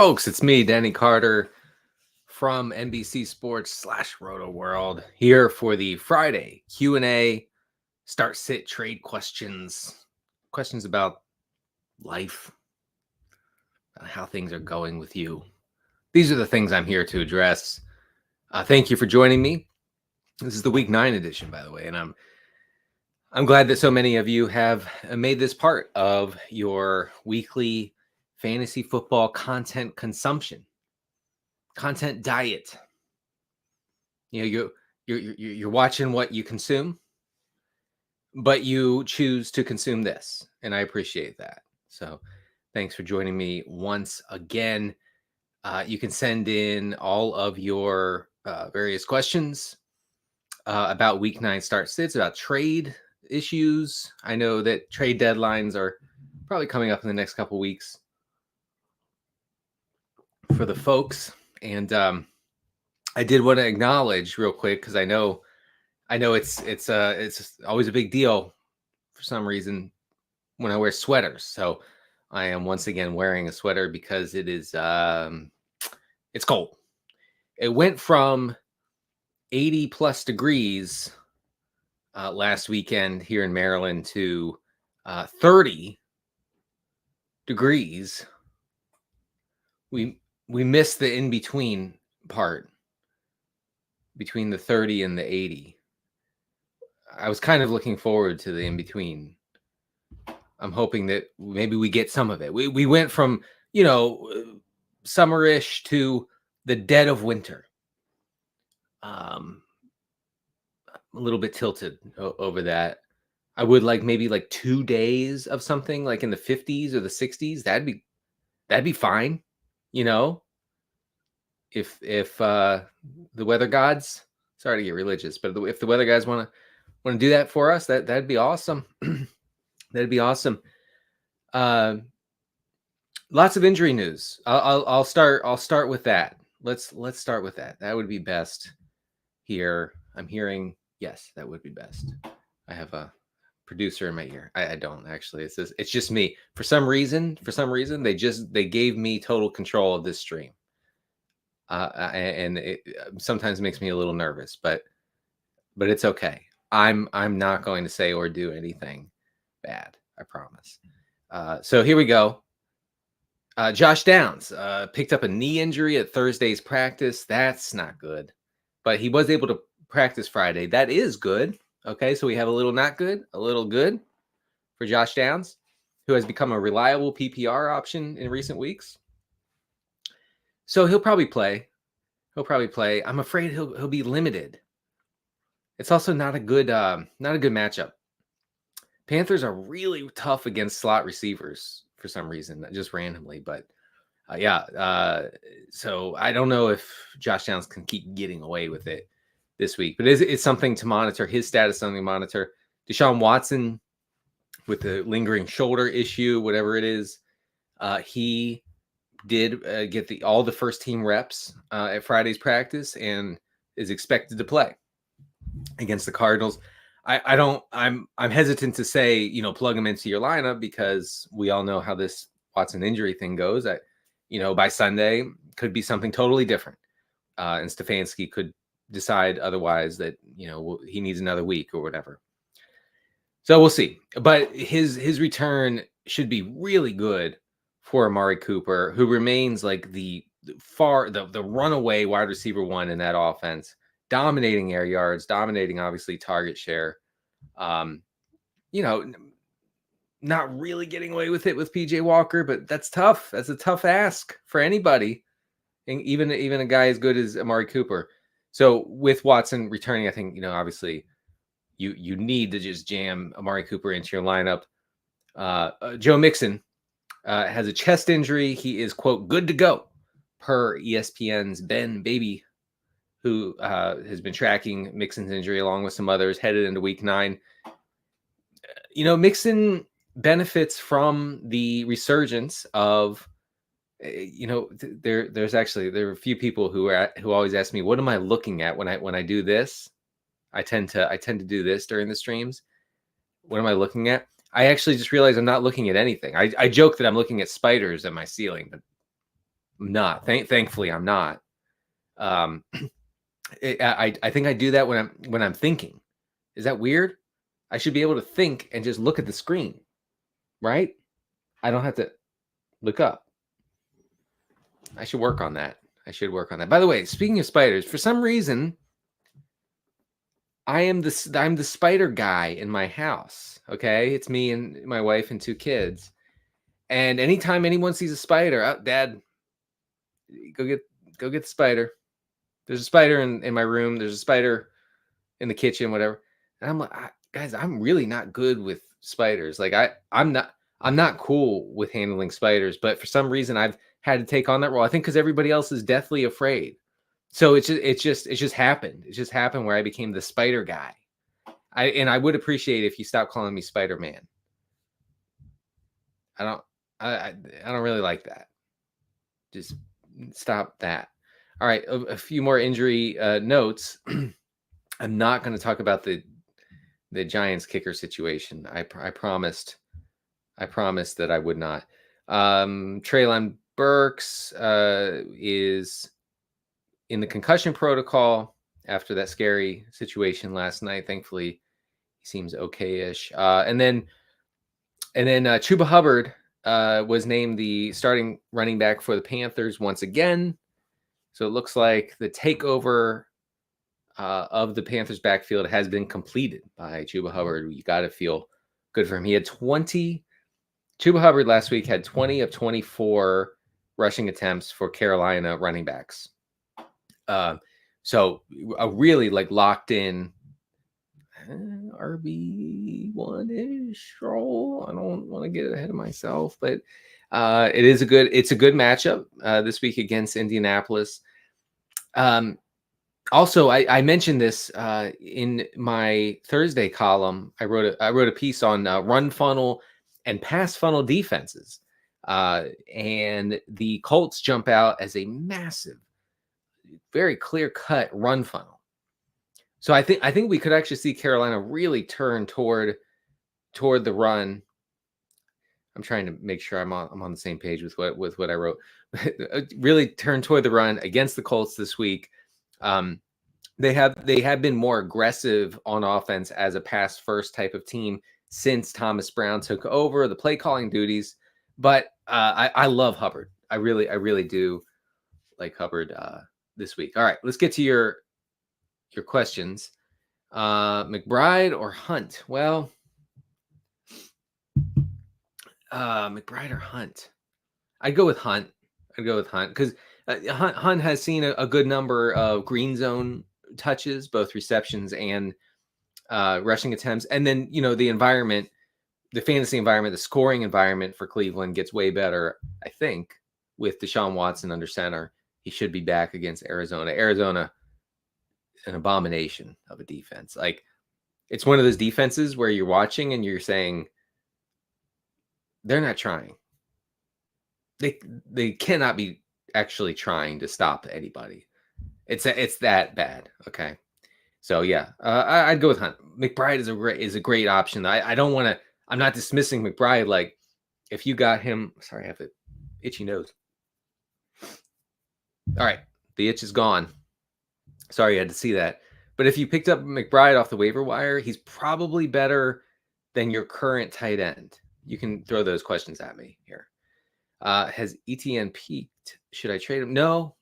Folks, it's me, Denny Carter from NBC Sports / Rotoworld here for the Friday Q&A, start, sit, trade questions about life, how things are going with you. These are the things I'm here to address. Thank you for joining me. This is the Week 9 edition, by the way, and I'm glad that so many of you have made this part of your weekly fantasy football content consumption, content diet. You know, you're watching what you consume, but you choose to consume this, and I appreciate that. So thanks for joining me once again. You can send in all of your various questions about Week 9 start sits, about trade issues. I know that trade deadlines are probably coming up in the next couple weeks for the folks, and I did want to acknowledge real quick because I know it's always a big deal for some reason when I wear sweaters. So I am once again wearing a sweater because it is it's cold. It went from 80 plus degrees last weekend here in Maryland to 30 degrees. We missed the in between part between the 30 and the 80. I was kind of looking forward to the in between. I'm hoping that maybe we get some of it. We went from, summerish to the dead of winter. A little bit tilted over that. I would like maybe like 2 days of something like in the 50s or the 60s. That'd be fine, if the weather gods, sorry to get religious, but if the weather guys want to do that for us, that'd be awesome. That'd be awesome. Lots of injury news. I'll start with that. Let's start with that. That would be best here. I'm hearing, yes, that would be best. I have a producer in my ear. I don't actually. It's just me. For some reason, they gave me total control of this stream. And it sometimes makes me a little nervous, but it's okay. I'm not going to say or do anything bad. I promise. So here we go. Josh Downs picked up a knee injury at Thursday's practice. That's not good, but he was able to practice Friday. That is good. Okay, so we have a little not good, a little good for Josh Downs, who has become a reliable PPR option in recent weeks. So he'll probably play. I'm afraid he'll be limited. It's also not a good matchup. Panthers are really tough against slot receivers for some reason, just randomly. But so I don't know if Josh Downs can keep getting away with it this week. But it's something to monitor. His status something to monitor. Deshaun Watson with the lingering shoulder issue, whatever it is, he did get all the first team reps at Friday's practice and is expected to play against the Cardinals. I'm hesitant to say, plug him into your lineup because we all know how this Watson injury thing goes. By Sunday could be something totally different. And Stefanski could decide otherwise that, he needs another week or whatever. So we'll see. But his return should be really good for Amari Cooper, who remains like the runaway wide receiver one in that offense, dominating air yards, dominating obviously target share. Not really getting away with it with PJ Walker, but that's tough. That's a tough ask for anybody, and even a guy as good as Amari Cooper. So with Watson returning, I think obviously you need to just jam Amari Cooper into your lineup. Joe Mixon has a chest injury. He is, quote, good to go, per ESPN's Ben Baby, who has been tracking Mixon's injury along with some others headed into Week 9. Mixon benefits from the resurgence of, there are a few people who always ask me, what am I looking at when I do this? I tend to do this during the streams. What am I looking at? I actually just realized I'm not looking at anything. I joke that I'm looking at spiders at my ceiling, but I'm not. Thankfully, I'm not. Um, I think I do that when I'm thinking. Is that weird? I should be able to think and just look at the screen, right? I don't have to look up. I should work on that. I should work on that. By the way, speaking of spiders, for some reason, I'm the spider guy in my house. Okay, it's me and my wife and 2 kids. And anytime anyone sees a spider, oh, Dad, go get the spider. There's a spider in my room. There's a spider in the kitchen, whatever. And I'm like, guys, I'm really not good with spiders. Like I'm not cool with handling spiders, but for some reason I've had to take on that role. I think because everybody else is deathly afraid. So it just happened. It just happened where I became the spider guy. I would appreciate if you stop calling me Spider-Man. I don't really like that. Just stop that. All right, a few more injury notes. I'm not going to talk about the Giants kicker situation. I promised that I would not. Treylon Burks is in the concussion protocol after that scary situation last night. Thankfully, he seems okay-ish. And then Chuba Hubbard was named the starting running back for the Panthers once again. So it looks like the takeover of the Panthers backfield has been completed by Chuba Hubbard. You got to feel good for him. He had 20. Chuba Hubbard last week had 20 of 24 rushing attempts for Carolina running backs. So a really locked in RB1-ish role. I don't want to get ahead of myself, but it's a good matchup this week against Indianapolis. Also, I mentioned this in my Thursday column. I wrote a piece on run funnel and pass funnel defenses, and the Colts jump out as a massive, very clear-cut run funnel. So I think we could actually see Carolina really turn toward the run. I'm trying to make sure I'm on the same page with what I wrote. Really turn toward the run against the Colts this week. They have been more aggressive on offense as a pass first type of team since Thomas Brown took over the play calling duties. But I love Hubbard. I really do like Hubbard this week. All right, let's get to your questions. McBride or Hunt? Well, McBride or Hunt? I'd go with Hunt. Because Hunt has seen a good number of green zone touches, both receptions and rushing attempts. And then, the environment, the fantasy environment, the scoring environment for Cleveland gets way better, I think, with Deshaun Watson under center. He should be back against Arizona. Arizona, an abomination of a defense. Like, it's one of those defenses where you're watching and you're saying, they're not trying. They cannot be actually trying to stop anybody. It's that bad. Okay. So yeah, I'd go with Hunt. McBride is a great option. I don't want to. I'm not dismissing McBride. Like, if you got him, sorry, I have an itchy nose. All right, the itch is gone. Sorry, you had to see that. But if you picked up McBride off the waiver wire, he's probably better than your current tight end. You can throw those questions at me here. Has ETN peaked? Should I trade him? No,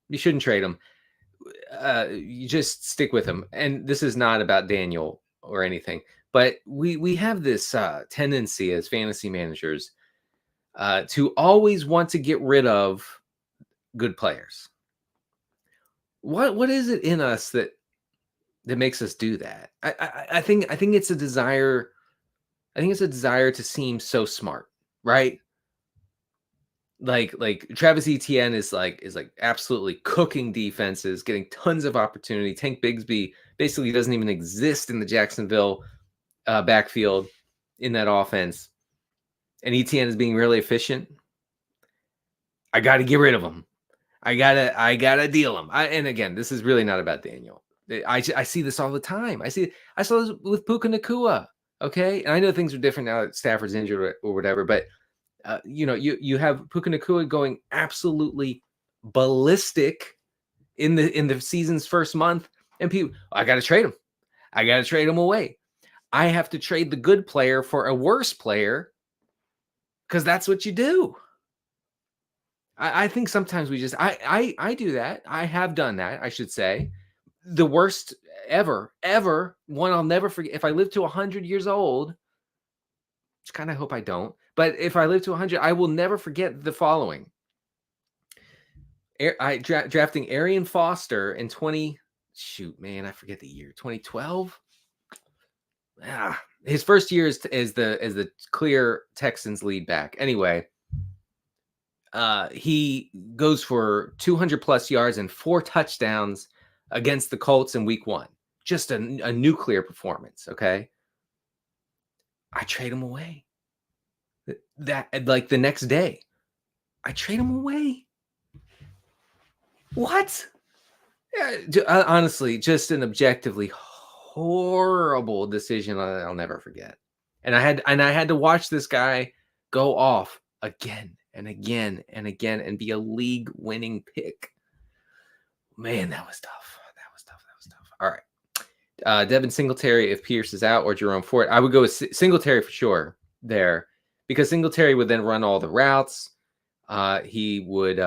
you shouldn't trade him. You just stick with him. And this is not about Daniel or anything, but we have this tendency as fantasy managers to always want to get rid of good players. What is it in us that makes us do that? I think it's a desire. I think it's a desire to seem so smart, right? Like Travis Etienne is absolutely cooking defenses, getting tons of opportunity. Tank Bigsby basically doesn't even exist in the Jacksonville backfield in that offense, and Etienne is being really efficient. I got to get rid of him. I gotta deal him. And again, this is really not about Daniel. I see this all the time. I saw this with Puka Nacua. Okay, and I know things are different now that Stafford's injured or whatever, but You have Puka Nacua going absolutely ballistic in the season's first month, and people, I got to trade him. I got to trade him away. I have to trade the good player for a worse player because that's what you do. I think sometimes we just I do that. I have done that, I should say. The worst ever, one I'll never forget. If I live to 100 years old, which kind of hope I don't, but if I live to 100, I will never forget the following. Drafting Arian Foster in I forget the year, 2012. His first year as the clear Texans lead back. Anyway, he goes for 200 plus yards and 4 touchdowns against the Colts in week 1. Just a nuclear performance. Okay. I trade him away. That like the next day, I trade him away. What? Yeah, honestly, just an objectively horrible decision I'll never forget. And I had to watch this guy go off again and again and again and be a league-winning pick. Man, that was tough. All right. Devin Singletary, if Pierce is out, or Jerome Ford, I would go with Singletary for sure there, because Singletary would then run all the routes. He would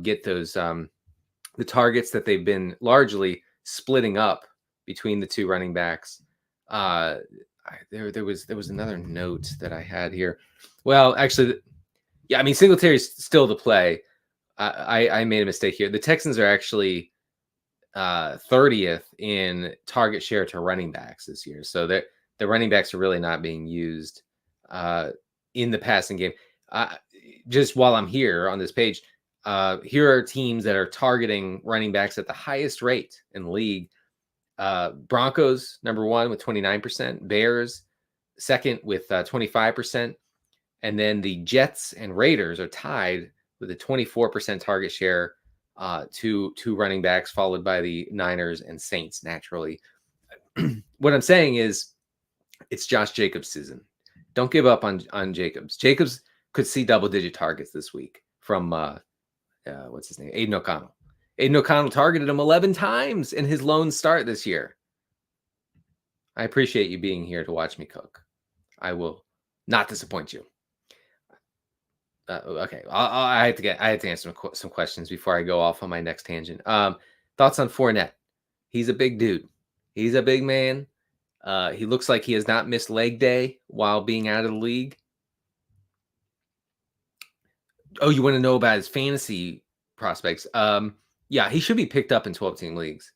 get those the targets that they've been largely splitting up between the two running backs. There was another note that I had here. Well, actually, yeah, I mean, Singletary's still the play. I made a mistake here. The Texans are actually 30th in target share to running backs this year. So the running backs are really not being used in the passing game. Just while I'm here on this page, here are teams that are targeting running backs at the highest rate in the league. Broncos, number 1 with 29%. Bears, second with 25%. And then the Jets and Raiders are tied with a 24% target share, two running backs, followed by the Niners and Saints, naturally. What I'm saying is it's Josh Jacobs' season. Don't give up on Jacobs. Jacobs could see double-digit targets this week from, what's his name? Aiden O'Connell. Aiden O'Connell targeted him 11 times in his lone start this year. I appreciate you being here to watch me cook. I will not disappoint you. Okay, I had to answer some questions before I go off on my next tangent. Thoughts on Fournette? He's a big dude. He's a big man. He looks like he has not missed leg day while being out of the league. Oh, you want to know about his fantasy prospects? Yeah, he should be picked up in 12-team leagues.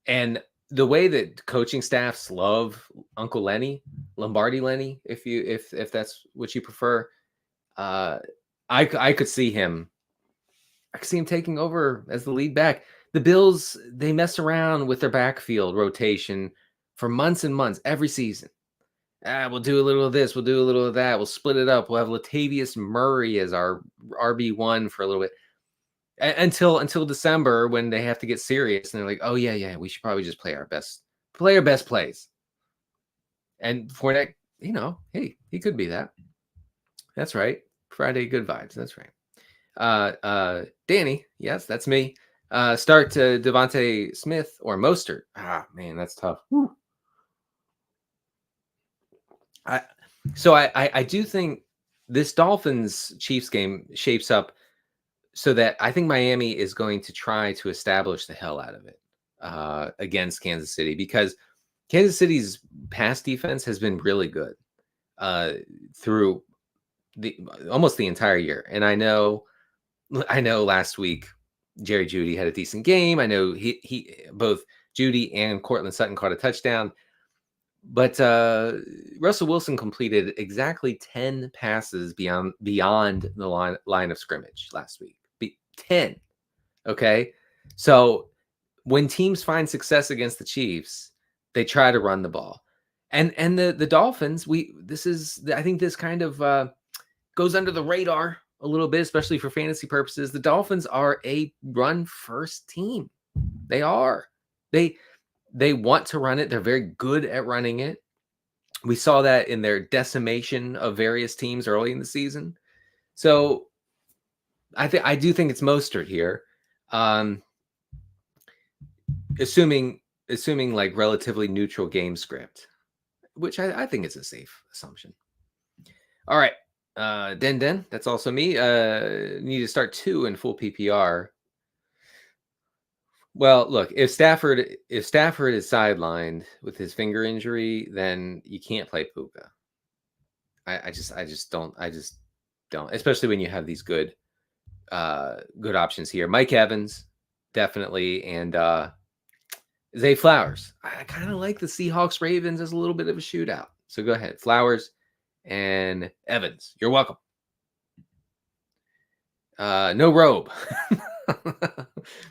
And the way that coaching staffs love Uncle Lenny, Lombardi Lenny, if that's what you prefer, I could see him. I could see him taking over as the lead back. The Bills, they mess around with their backfield rotation for months and months every season. We'll do a little of this. We'll do a little of that. We'll split it up. We'll have Latavius Murray as our RB1 for a little bit until December, when they have to get serious and they're like, oh yeah, we should probably just play our best plays. And Fournette, hey, he could be that. That's right. Friday good vibes. That's right. Danny, yes, that's me. Start to Devontae Smith or Mostert. Man, that's tough. Whew. I do think this Dolphins-Chiefs game shapes up so that I think Miami is going to try to establish the hell out of it against Kansas City, because Kansas City's pass defense has been really good through almost the entire year. And I know last week Jerry Jeudy had a decent game. I know he both Jeudy and Cortland Sutton caught a touchdown. But Russell Wilson completed exactly 10 passes beyond the line of scrimmage last week. 10. Okay. So when teams find success against the Chiefs, they try to run the ball. And the Dolphins, I think this kind of goes under the radar a little bit, especially for fantasy purposes. The Dolphins are a run first team. They are. They want to run it. They're very good at running it. We saw that in their decimation of various teams early in the season. So I do think it's Mostert here. Assuming like relatively neutral game script, which I think is a safe assumption. All right. Den, that's also me. Need to start 2 in full PPR. Well, look, if Stafford is sidelined with his finger injury, then you can't play Puka. I just don't, especially when you have these good options here. Mike Evans, definitely, and Zay Flowers. I kind of like the Seahawks Ravens as a little bit of a shootout. So go ahead, Flowers and Evans. You're welcome. No robe.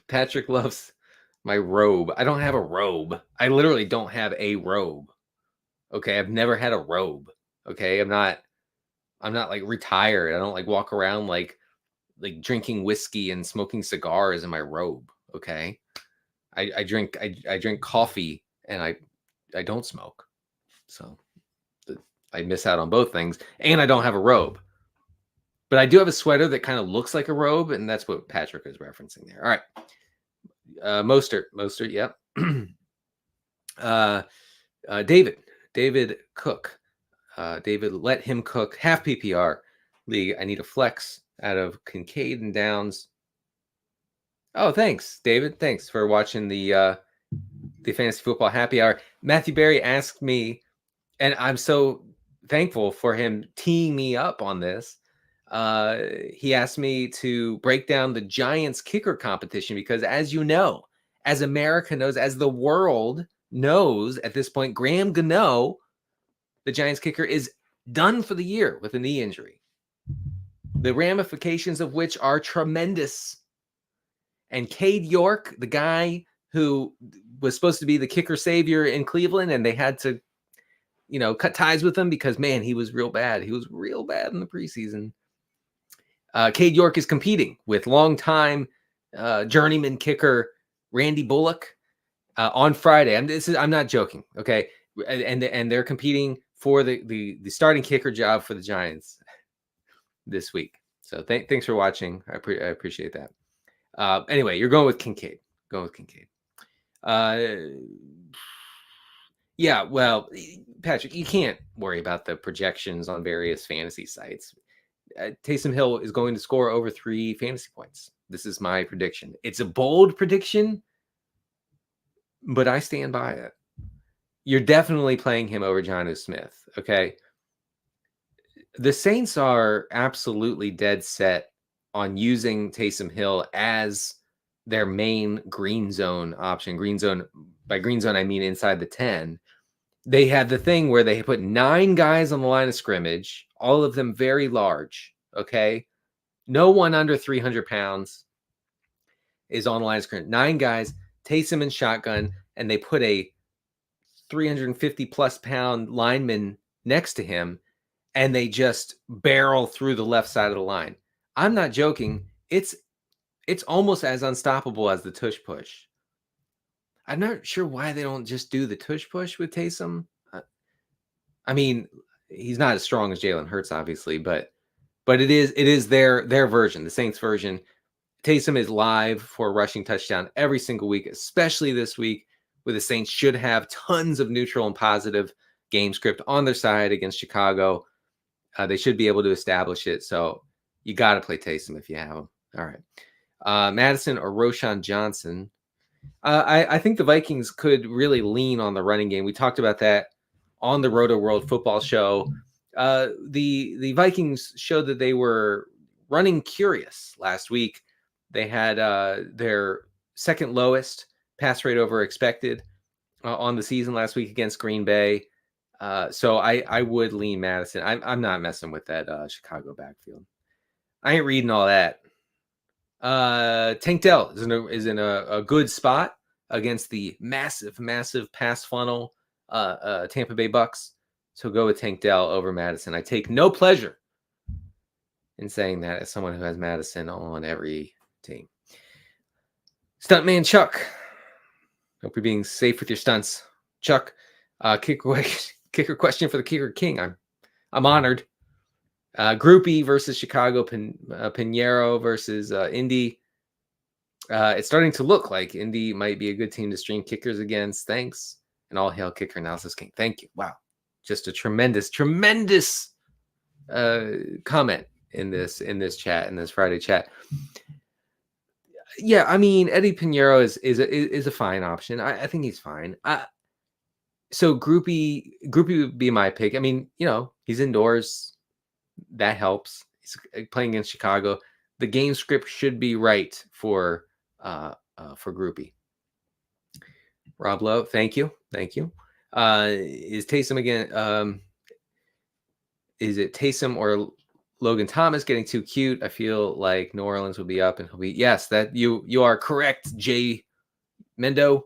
Patrick loves my robe. I don't have a robe. I literally don't have a robe. Okay, I've never had a robe. Okay, I'm not like retired. I don't like walk around like drinking whiskey and smoking cigars in my robe. Okay, I drink coffee and I don't smoke. So I miss out on both things, and I don't have a robe. But I do have a sweater that kind of looks like a robe, and that's what Patrick is referencing there. All right. Mostert, yep. David Cook. David, let him cook. Half PPR league. I need a flex out of Kincaid and Downs. Oh, thanks, David. Thanks for watching the Fantasy Football Happy Hour. Matthew Berry asked me, and I'm so thankful for him teeing me up on this. He asked me to break down the Giants kicker competition because, as you know, as America knows, as the world knows at this point, Graham Gano, the Giants kicker, is done for the year with a knee injury, the ramifications of which are tremendous. And Cade York, the guy who was supposed to be the kicker savior in Cleveland, and they had to, cut ties with him because, man, he was real bad. He was real bad in the preseason. Cade York is competing with longtime journeyman kicker Randy Bullock on Friday. I'm not joking, okay? And they're competing for the starting kicker job for the Giants this week. So thanks for watching. I appreciate that. Anyway, you're going with Kincaid. Yeah, well, Patrick, you can't worry about the projections on various fantasy sites. Taysom Hill is going to score over 3 fantasy points. This is my prediction. It's a bold prediction, but I stand by it. You're definitely playing him over Jonnu Smith, okay? The Saints are absolutely dead set on using Taysom Hill as their main green zone option. Green zone, by green zone, I mean inside the 10. They had the thing where they put 9 guys on the line of scrimmage, all of them very large, okay? No one under 300 pounds is on the line of scrimmage. 9 guys, Taysom in shotgun, and they put a 350-plus pound lineman next to him, and they just barrel through the left side of the line. I'm not joking. It's almost as unstoppable as the tush push. I'm not sure why they don't just do the tush push with Taysom. I mean, he's not as strong as Jalen Hurts, obviously, but it is their version, the Saints version. Taysom is live for a rushing touchdown every single week, especially this week, where the Saints should have tons of neutral and positive game script on their side against Chicago. They should be able to establish it. So you got to play Taysom if you have him. All right. Madison or Roshan Johnson. I think the Vikings could really lean on the running game. We talked about that on the Rotoworld football show. The Vikings showed that they were running curious last week. They had their second lowest pass rate over expected on the season last week against Green Bay. So I would lean Madison. I'm not messing with that Chicago backfield. I ain't reading all that. Tank Dell is in a good spot against the massive pass funnel Tampa Bay Bucks. So go with Tank Dell over Madison. I take no pleasure in saying that as someone who has Madison on every team. Stuntman Chuck. Hope you're being safe with your stunts. Chuck, kick away Kicker question for the Kicker King. I'm honored. Groupie versus Chicago, Pinheiro versus Indy. It's starting to look like Indy might be a good team to stream kickers against. Thanks. And all hail Kicker Analysis King. Thank you. Wow. Just a tremendous comment in this chat, in this Friday chat. Yeah, I mean, Eddie Pinheiro is a fine option. I think he's fine. So Groupie would be my pick. I mean, he's indoors. That helps. He's playing against Chicago. The game script should be right for Groupie. Rob Lowe, thank you. Is Taysom again? Is it Taysom or Logan Thomas getting too cute? I feel like New Orleans will be up and he'll be. Yes, that you are correct, Jay Mendo.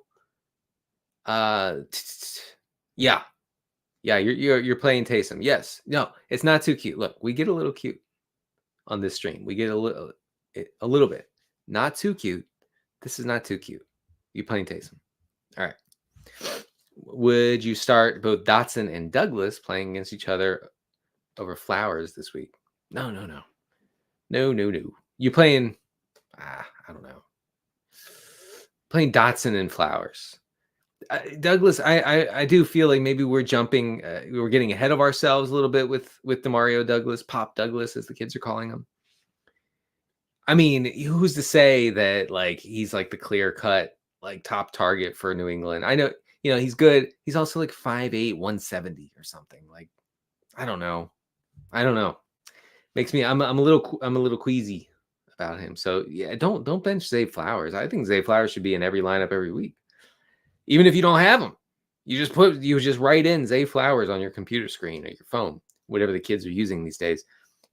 Yeah, you're playing Taysom. Yes, no, it's not too cute. Look, we get a little cute on this stream. We get a little bit, not too cute. This is not too cute. You playing Taysom. All right. Would you start both Dotson and Douglas playing against each other over Flowers this week? No. You playing? I don't know. Playing Dotson and Flowers. Douglas, I do feel like maybe we're jumping. We're getting ahead of ourselves a little bit with Demario Douglas, Pop Douglas, as the kids are calling him. I mean, who's to say that like he's like the clear cut like top target for New England? I know, he's good. He's also like 5'8", 170 or something. Like, I don't know. Makes me I'm a little queasy about him. So yeah, don't bench Zay Flowers. I think Zay Flowers should be in every lineup every week. Even if you don't have him, you just write in Zay Flowers on your computer screen or your phone, whatever the kids are using these days.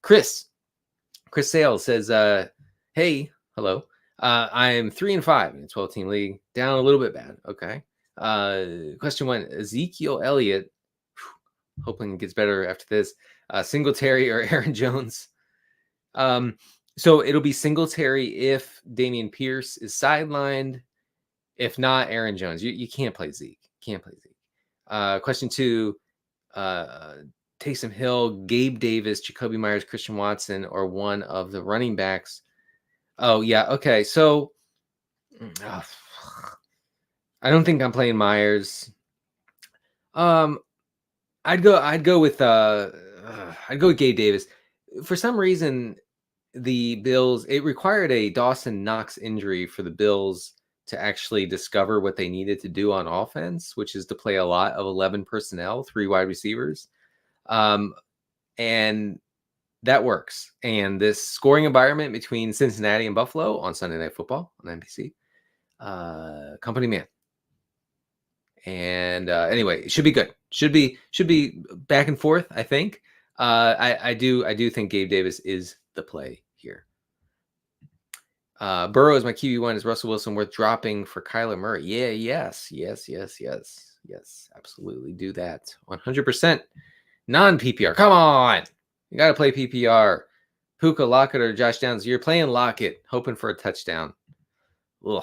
Chris Sales says, hey, hello. I'm 3-5 in a 12-team league, down a little bit bad. Okay. Question 1, Ezekiel Elliott, hoping it gets better after this. Singletary or Aaron Jones? So it'll be Singletary if Dameon Pierce is sidelined. If not, Aaron Jones. You can't play Zeke. Question 2, Taysom Hill, Gabe Davis, Jacoby Myers, Christian Watson, or one of the running backs. Oh, yeah. Okay. So I don't think I'm playing Myers. I'd go with Gabe Davis. For some reason, the Bills, it required a Dawson Knox injury for the Bills to actually discover what they needed to do on offense, which is to play a lot of 11 personnel, 3 wide receivers. And that works. And this scoring environment between Cincinnati and Buffalo on Sunday Night Football on NBC, company man. And anyway, it should be good. Should be back and forth, I think. I do think Gabe Davis is the play here. Burrow is my QB1. Is Russell Wilson worth dropping for Kyler Murray? Yeah, yes. Absolutely do that. 100%. Non-PPR. Come on. You got to play PPR. Puka, Lockett, or Josh Downs. You're playing Lockett, hoping for a touchdown. Ugh.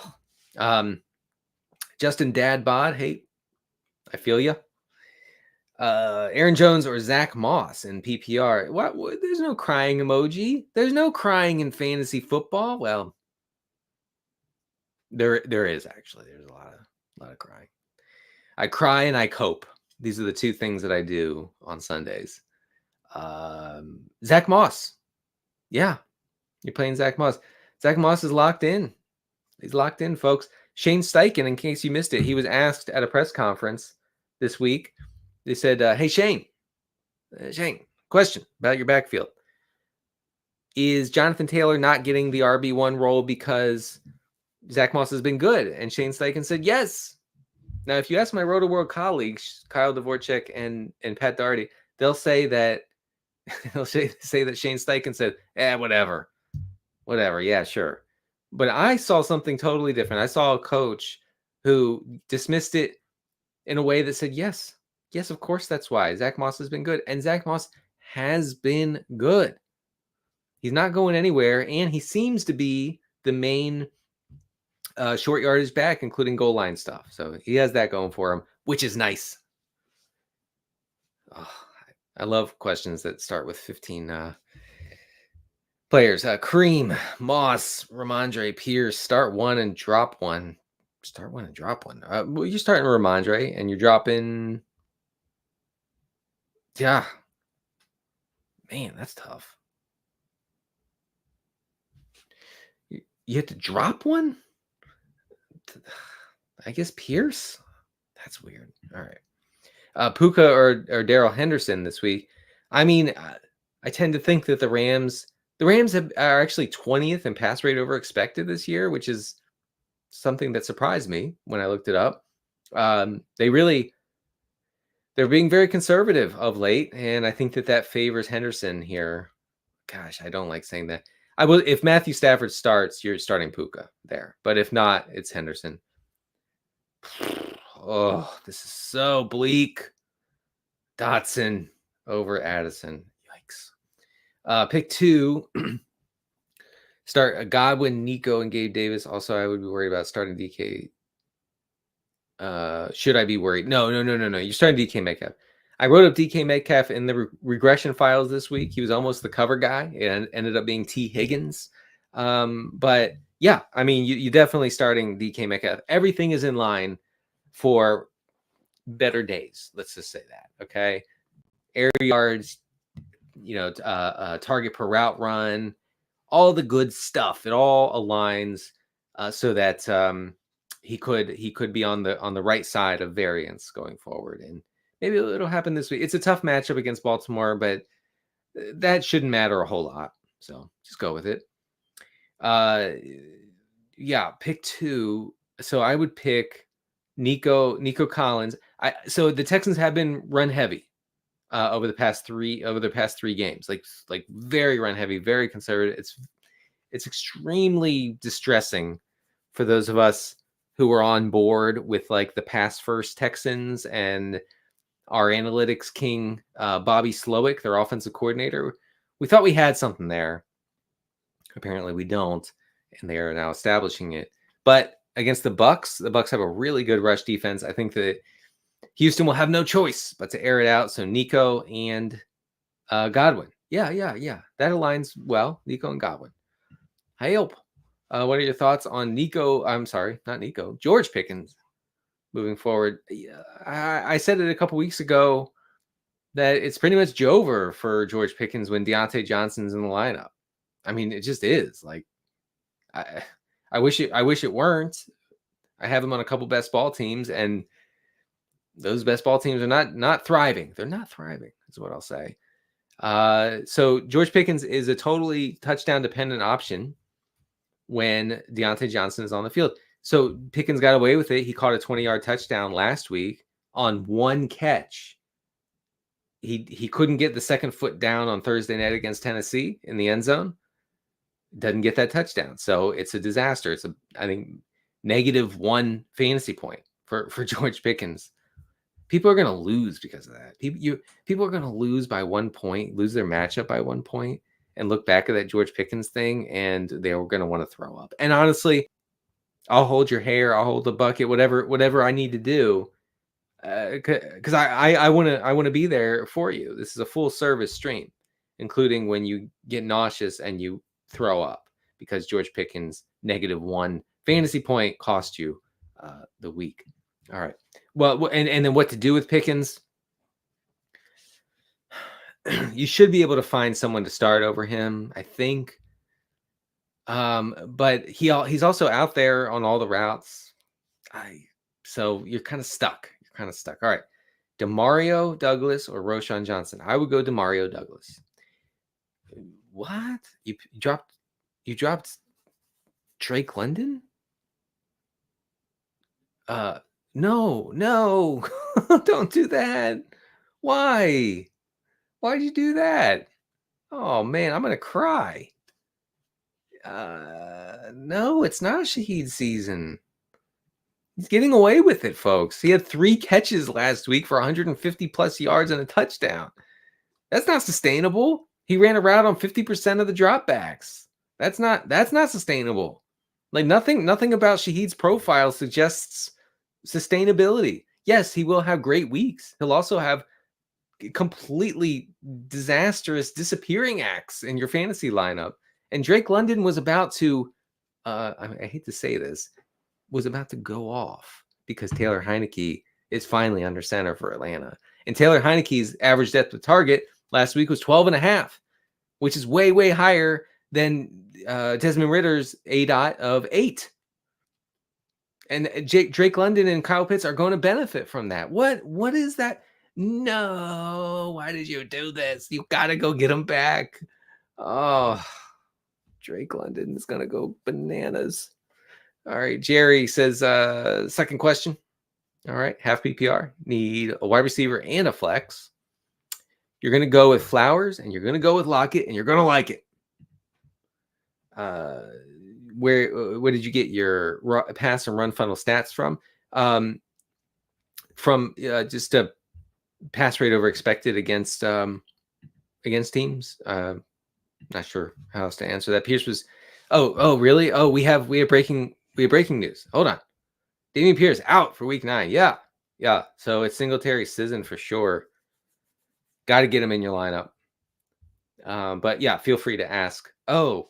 Justin Dad Bod. Hey, I feel you. Aaron Jones or Zach Moss in PPR. What? There's no crying emoji. There's no crying in fantasy football. Well, there is actually. There's a lot of crying. I cry and I cope. These are the two things that I do on Sundays. Zach Moss. Yeah, you're playing Zach Moss. Zach Moss is locked in. He's locked in, folks. Shane Steichen, in case you missed it, he was asked at a press conference this week. They said, hey, Shane, question about your backfield. Is Jonathan Taylor not getting the RB1 role because Zach Moss has been good? And Shane Steichen said, yes. Now, if you ask my Rotoworld colleagues, Kyle Dvorak and Pat Daugherty, they'll say that Shane Steichen said, whatever. Yeah, sure. But I saw something totally different. I saw a coach who dismissed it in a way that said, yes, of course, that's why. Zach Moss has been good. And Zach Moss has been good. He's not going anywhere. And he seems to be the main short yardage back, including goal line stuff. So he has that going for him, which is nice. Oh, I love questions that start with 15 players. Kareem, Moss, Ramondre, Pierce. Start one and drop one. Start one and drop one. Well, you're starting Ramondre and you're dropping. Yeah. Man, that's tough. You have to drop one? I guess Pierce? That's weird. All right. Puka or Darrell Henderson this week. I mean, I tend to think that the Rams are actually 20th in pass rate over expected this year, which is something that surprised me when I looked it up. They're being very conservative of late, and I think that favors Henderson here. Gosh, I don't like saying that. I will if Matthew Stafford starts, you're starting Puka there, but if not, it's Henderson. Oh, this is so bleak. Dotson over Addison. Yikes. Pick 2. Start Godwin, Nico, and Gabe Davis. Also, I would be worried about starting DK. Should I be worried? No. You're starting DK Metcalf. I wrote up DK Metcalf in the regression files this week. He was almost the cover guy and ended up being T. Higgins. But yeah, I mean, you definitely starting DK Metcalf. Everything is in line for better days. Let's just say that. Okay. Air yards, target per route run, all the good stuff. It all aligns so that he could be on the right side of variance going forward. And maybe it'll happen this week. It's a tough matchup against Baltimore, but that shouldn't matter a whole lot. So just go with it. Yeah, pick 2. So I would pick Nico Collins. So the Texans have been run heavy over the past 3 games, like very run heavy, very conservative. It's extremely distressing for those of us who were on board with like the pass first Texans and our analytics king, Bobby Slowick, their offensive coordinator. We thought we had something there. Apparently we don't, and they are now establishing it. But against the Bucks have a really good rush defense. I think that Houston will have no choice but to air it out. So Nico and Godwin. Yeah. That aligns well. Nico and Godwin. I hope. What are your thoughts on Nico? I'm sorry, not Nico. George Pickens moving forward. I said it a couple weeks ago that it's pretty much Jover for George Pickens when Deontay Johnson's in the lineup. I mean, it just is. Like, I wish it weren't. I have him on a couple best ball teams, and those best ball teams are not thriving. They're not thriving, is what I'll say. So George Pickens is a totally touchdown dependent option when Deontay Johnson is on the field. So Pickens got away with it. He caught a 20-yard touchdown last week on one catch. He couldn't get the second foot down on Thursday night against Tennessee in the end zone. Doesn't get that touchdown. So it's a disaster. It's I think -1 fantasy point for George Pickens. People are going to lose because of that. People are going to lose by 1 point, lose their matchup by 1 point, and look back at that George Pickens thing, and they were going to want to throw up. And honestly, I'll hold your hair, I'll hold the bucket, whatever I need to do, because I want to be there for you. This is a full service stream, including when you get nauseous and you throw up because George Pickens -1 fantasy point cost you the week. All right. Well, and then what to do with Pickens? You should be able to find someone to start over him, I think. But he's also out there on all the routes. So you're kind of stuck. All right. Demario Douglas or Roschon Johnson. I would go Demario Douglas. What? You dropped Drake London? No. Don't do that. Why? Why'd you do that? Oh man, I'm gonna cry. No, it's not Shaheed season. He's getting away with it, folks. He had 3 catches last week for 150 plus yards and a touchdown. That's not sustainable. He ran a route on 50% of the dropbacks. That's not sustainable. Like nothing about Shaheed's profile suggests sustainability. Yes, he will have great weeks. He'll also have completely disastrous disappearing acts in your fantasy lineup. And Drake London was about to, I hate to say this, was about to go off because Taylor Heineke is finally under center for Atlanta. And Taylor Heineke's average depth of target last week was 12.5, which is way, way higher than Desmond Ritter's ADOT of 8. And Drake London and Kyle Pitts are going to benefit from that. What is that? No, why did you do this? You got to go get him back. Oh, Drake London is going to go bananas. All right, Jerry says, second question. All right, half PPR. Need a wide receiver and a flex. You're going to go with Flowers, and you're going to go with Lockett, and you're going to like it. Where did you get your pass and run funnel stats from? From just a pass rate over expected against teams. Not sure how else to answer that. Pierce was, oh really? Oh, we have breaking news. Hold on, Dameon Pierce out for week 9. Yeah. So it's Singletary season for sure. Got to get him in your lineup. But yeah, feel free to ask. Oh,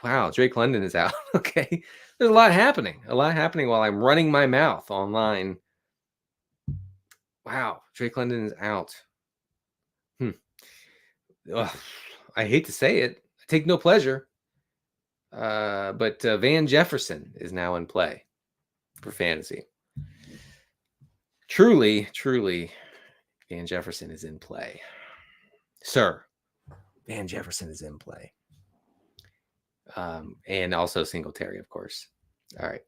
wow, Drake London is out. Okay, there's a lot happening while I'm running my mouth online. Wow, Drake London is out. Ugh, I hate to say it. I take no pleasure. But Van Jefferson is now in play for fantasy. Truly, Van Jefferson is in play. Sir, Van Jefferson is in play. And also Singletary, of course. All right.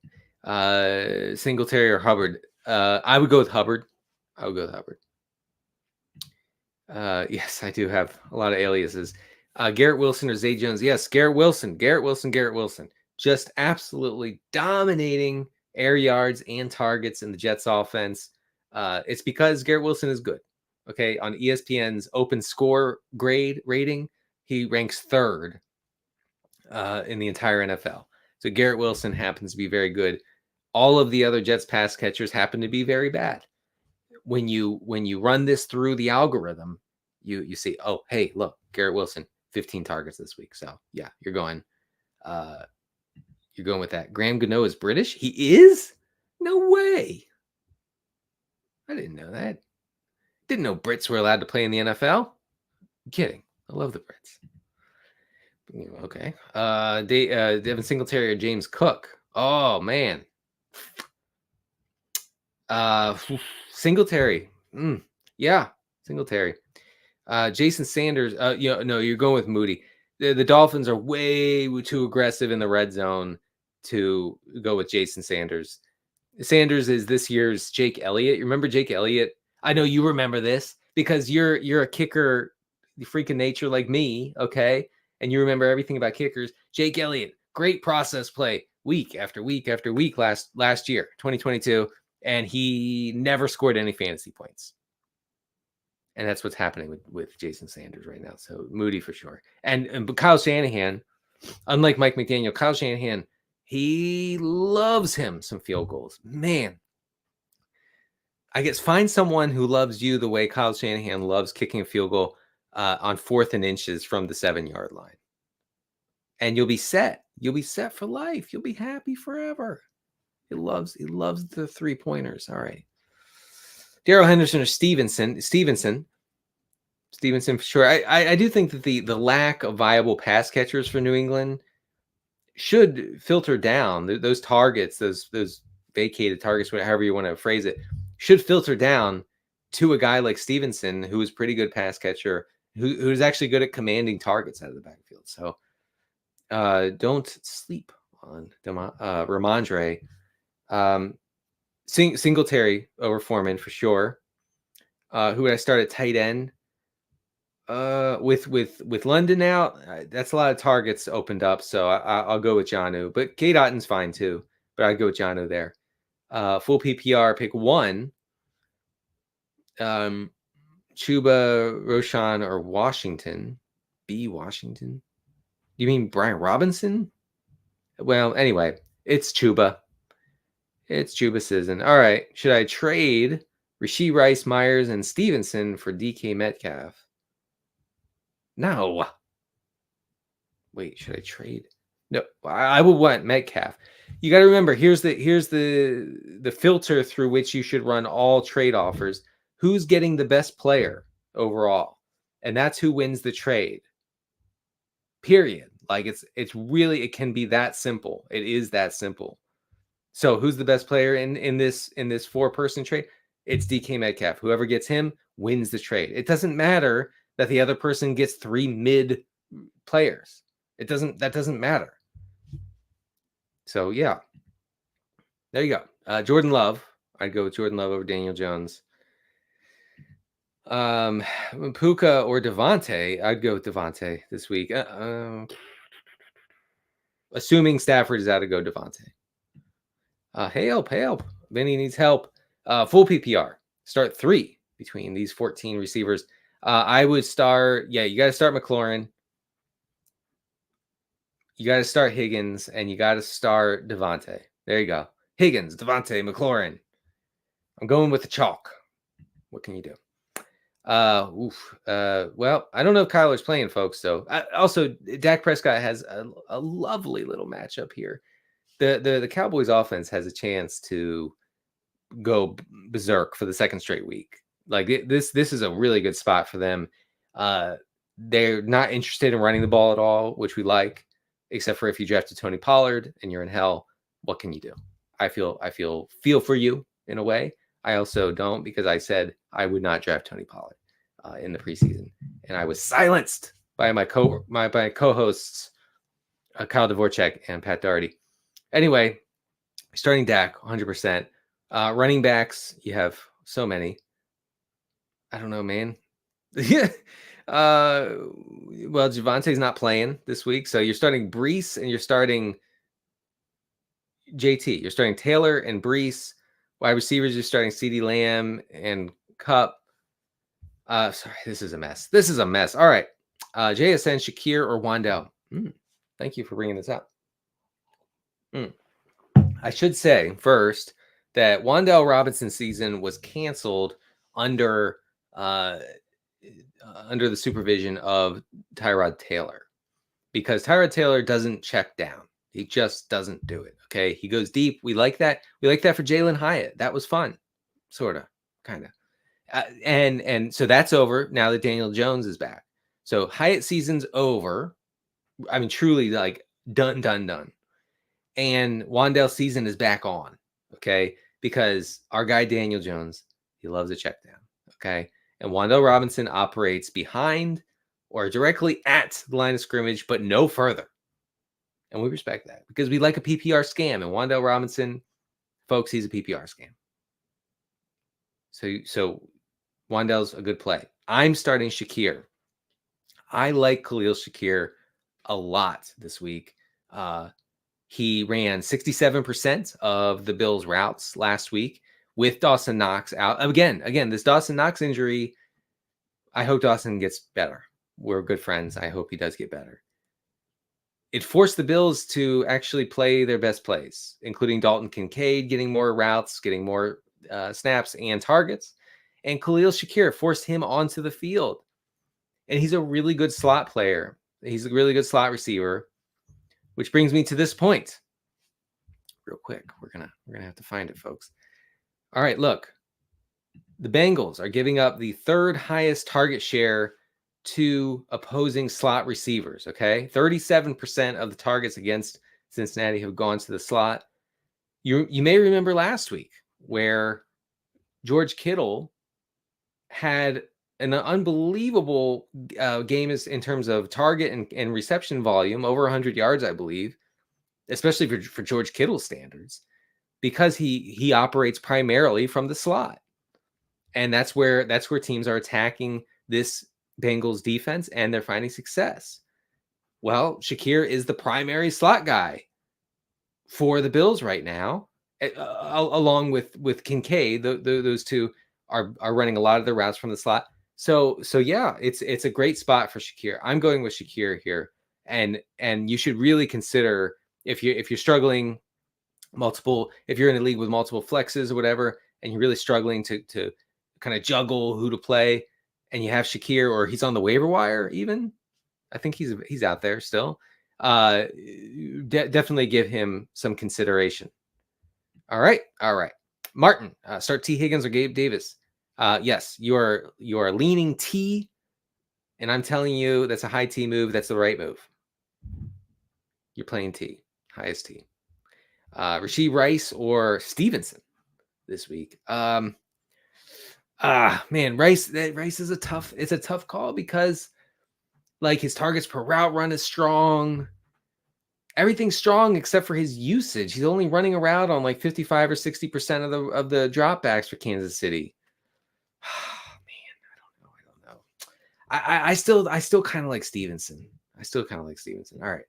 Singletary or Hubbard? I would go with Hubbard. Yes, I do have a lot of aliases. Garrett Wilson or Zay Jones? Yes, Garrett Wilson. Just absolutely dominating air yards and targets in the Jets offense. It's because Garrett Wilson is good. Okay, on ESPN's open score grade rating, he ranks 3rd in the entire NFL. So Garrett Wilson happens to be very good. All of the other Jets pass catchers happen to be very bad. When you run this through the algorithm, you see, oh, hey, look, Garrett Wilson, 15 targets this week. So yeah, you're going with that. Graham Gano is British. He is? No way. I didn't know that. Didn't know Brits were allowed to play in the NFL. I'm kidding. I love the Brits. Okay. Devin Singletary or James Cook? Oh man. Singletary. Yeah, Singletary. Jason Sanders. No, you're going with Moody. The Dolphins are way too aggressive in the red zone to go with Jason Sanders. Sanders is this year's Jake Elliott. You remember Jake Elliott? I know you remember this because you're a kicker, freak of nature like me, okay? And you remember everything about kickers. Jake Elliott, great process play, week after week after week last year, 2022, and he never scored any fantasy points. And that's what's happening with Jason Sanders right now. So Moody for sure. But Kyle Shanahan, unlike Mike McDaniel, Kyle Shanahan, he loves him some field goals. Man, I guess find someone who loves you the way Kyle Shanahan loves kicking a field goal on 4th and inches from the 7-yard line. And you'll be set. You'll be set for life. You'll be happy forever. He loves the 3-pointers. All right. Darrell Henderson or Stevenson for sure. I do think that the lack of viable pass catchers for New England should filter down. Those targets, those vacated targets, however you want to phrase it, should filter down to a guy like Stevenson, who is pretty good pass catcher, who's actually good at commanding targets out of the backfield. So don't sleep on Ramondre. Singletary over Foreman for sure. Who would I start at tight end? With London out, that's a lot of targets opened up. So I'll go with Jonnu, but Kate Otten's fine too. But I'd go with Jonnu there. Full PPR, pick 1. Chuba, Roshan, or Washington. B. Washington. You mean Brian Robinson? Well, anyway, it's Chuba. It's Chuba season. All right. Should I trade Rashee Rice, Myers, and Stevenson for DK Metcalf. No. Wait, should I trade? No, I would want Metcalf. You got to remember, here's the filter through which you should run all trade offers. Who's getting the best player overall? And that's who wins the trade. Period. Like it's really, it can be that simple. It is that simple. So who's the best player in this 4-person trade? It's DK Metcalf. Whoever gets him wins the trade. It doesn't matter that the other person gets 3 mid players. That doesn't matter. So yeah. There you go. Jordan Love. I'd go with Jordan Love over Daniel Jones. Puka or Devontae. I'd go with Devontae this week. Assuming Stafford is out, to go Devontae. Help. Vinny needs help. Full PPR. Start 3 between these 14 receivers. I would start, you got to start McLaurin. You got to start Higgins, and you got to start Devontae. There you go. Higgins, Devontae, McLaurin. I'm going with the chalk. What can you do? Well, I don't know if Kyler's playing, folks. So also, Dak Prescott has a lovely little matchup here. The Cowboys offense has a chance to go berserk for the second straight week. Like this is a really good spot for them. They're not interested in running the ball at all, which we like, except for if you drafted Tony Pollard and you're in hell. What can you do? I feel for you in a way. I also don't, because I said I would not draft Tony Pollard in the preseason, and I was silenced by my co-hosts Kyle Dvorchak and Pat Doherty. Anyway, starting Dak 100%. Running backs, you have so many. I don't know, man. Yeah. Well, Javonte's not playing this week, so you're starting Brees and you're starting JT. You're starting Taylor and Brees. Wide receivers, you're starting CeeDee Lamb and Cup. Sorry, this is a mess. All right. JSN, Shakir, or Wandell. Thank you for bringing this up. I should say first that Wandell Robinson's season was canceled under the supervision of Tyrod Taylor, because Tyrod Taylor doesn't check down. He just doesn't do it. Okay. He goes deep. We like that. We like that for Jalen Hyatt. That was fun. Sort of, kind of. And so that's over now that Daniel Jones is back. So Hyatt season's over. I mean, truly, like done. And Wandell's season is back on. Okay. Because our guy, Daniel Jones, he loves a check down. Okay. And Wandell Robinson operates behind or directly at the line of scrimmage, but no further. And we respect that because we like a PPR scam. And Wandell Robinson, folks, he's a PPR scam. So Wandell's a good play. I'm starting Shakir. I like Khalil Shakir a lot this week. He ran 67% of the Bills' routes last week with Dawson Knox out. Again, this Dawson Knox injury, I hope Dawson gets better. We're good friends. I hope he does get better. It forced the Bills to actually play their best plays, including Dalton Kincaid getting more routes, getting more snaps and targets. And Khalil Shakir forced him onto the field. And he's a really good slot player. He's a really good slot receiver, which brings me to this point. Real quick, we're gonna have to find it, folks. All right, look. The Bengals are giving up the 3rd highest target share to opposing slot receivers, okay? 37% of the targets against Cincinnati have gone to the slot. You may remember last week where George Kittle had an unbelievable game in terms of target and reception volume, over 100 yards, I believe, especially for George Kittle standards, because he operates primarily from the slot. And that's where teams are attacking this Bengals defense, and they're finding success. Well, Shakir is the primary slot guy for the Bills right now, along with Kincaid. Those two are running a lot of their routes from the slot. So yeah, it's a great spot for Shakir. I'm going with Shakir here, and you should really consider if you're struggling if you're in a league with multiple flexes or whatever, and you're really struggling to kind of juggle who to play, and you have Shakir, or he's on the waiver wire even. I think he's out there still. Definitely give him some consideration. All right. Martin, start T. Higgins or Gabe Davis. Yes, you are leaning T, and I'm telling you that's a high T move. That's the right move. You're playing T, highest T. Rashee Rice or Stevenson this week. Man, Rice is a tough call because like his targets per route run is strong. Everything's strong except for his usage. He's only running around on like 55 or 60% of the dropbacks for Kansas City. Man, I don't know. I still kind of like Stevenson. All right.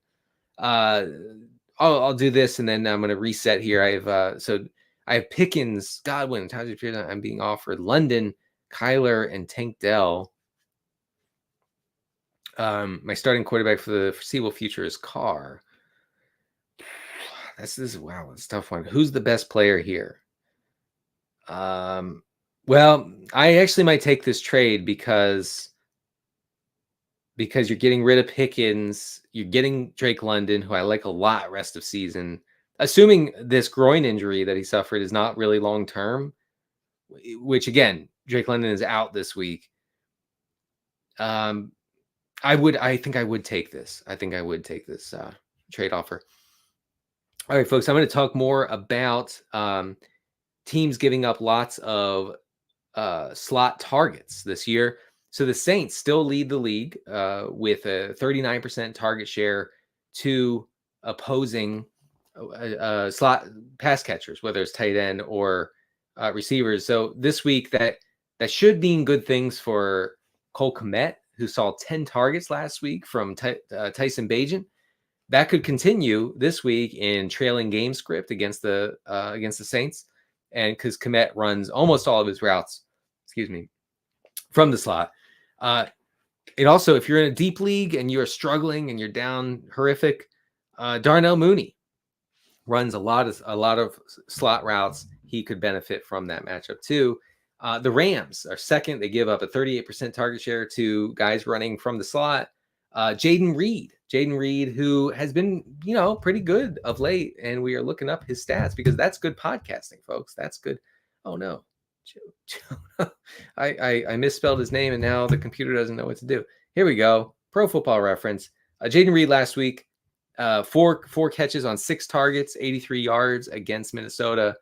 I'll do this and then I'm going to reset here. I have Pickens, Godwin, Tyler Pierce. I'm being offered London, Kyler, and Tank Dell. My starting quarterback for the foreseeable future is Carr. This is a tough one. Who's the best player here? Well, I actually might take this trade because you're getting rid of Pickens, you're getting Drake London, who I like a lot rest of season, assuming this groin injury that he suffered is not really long term, which again, Drake London is out this week. I think I would take this. Trade offer. All right, folks, I'm going to talk more about teams giving up lots of slot targets this year. So the Saints still lead the league with a 39% target share to opposing slot pass catchers, whether it's tight end or receivers. So this week that should mean good things for Cole Kmet, who saw 10 targets last week from Tyson Bagent. That could continue this week in trailing game script against the Saints, and because Kmet runs almost all of his routes, from the slot. It also, if you're in a deep league and you're struggling and you're down horrific, Darnell Mooney runs a lot of slot routes. He could benefit from that matchup too. The Rams are second. They give up a 38% target share to guys running from the slot. Jaden Reed, who has been, pretty good of late, and we are looking up his stats because that's good podcasting, folks. That's good. Oh no, I misspelled his name, and now the computer doesn't know what to do. Here we go. Pro Football Reference. Jaden Reed last week, four catches on 6 targets, 83 yards against Minnesota.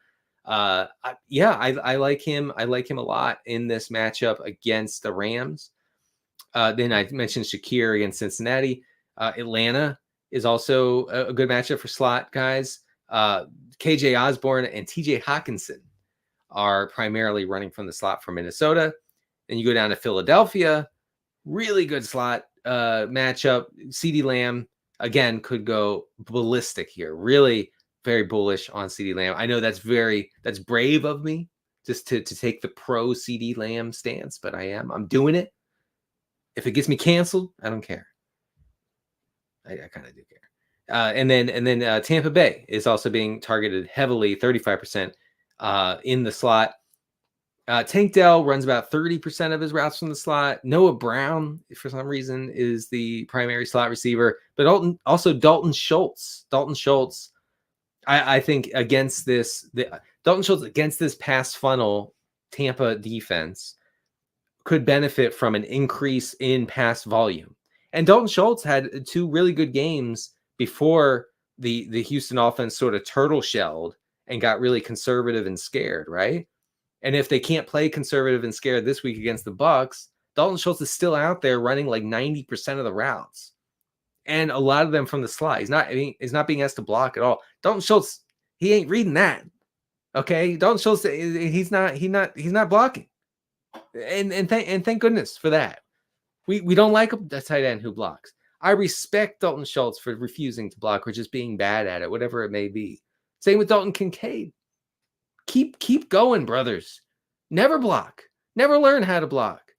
I like him. I like him a lot in this matchup against the Rams. Then I mentioned Shakir against Cincinnati. Atlanta is also a good matchup for slot guys. KJ Osborne and TJ Hawkinson are primarily running from the slot for Minnesota. Then you go down to Philadelphia, really good slot matchup. CeeDee Lamb, again, could go ballistic here. Really very bullish on CeeDee Lamb. I know that's brave of me just to take the pro CeeDee Lamb stance, but I'm doing it. If it gets me canceled, I don't care. I kind of do care. And then Tampa Bay is also being targeted heavily, 35% in the slot. Tank Dell runs about 30% of his routes from the slot. Noah Brown, for some reason, is the primary slot receiver. But Dalton Schultz. Dalton Schultz, I think against this pass funnel Tampa defense could benefit from an increase in pass volume. And Dalton Schultz had 2 really good games before the Houston offense sort of turtle shelled and got really conservative and scared, right? And if they can't play conservative and scared this week against the Bucs, Dalton Schultz is still out there running like 90% of the routes, and a lot of them from the slot. He's not being asked to block at all. Dalton Schultz, he ain't reading that. Okay, Dalton Schultz, he's not blocking, and thank goodness for that. We don't like a tight end who blocks. I respect Dalton Schultz for refusing to block or just being bad at it, whatever it may be. Same with Dalton Kincaid. Keep going, brothers. Never block. Never learn how to block.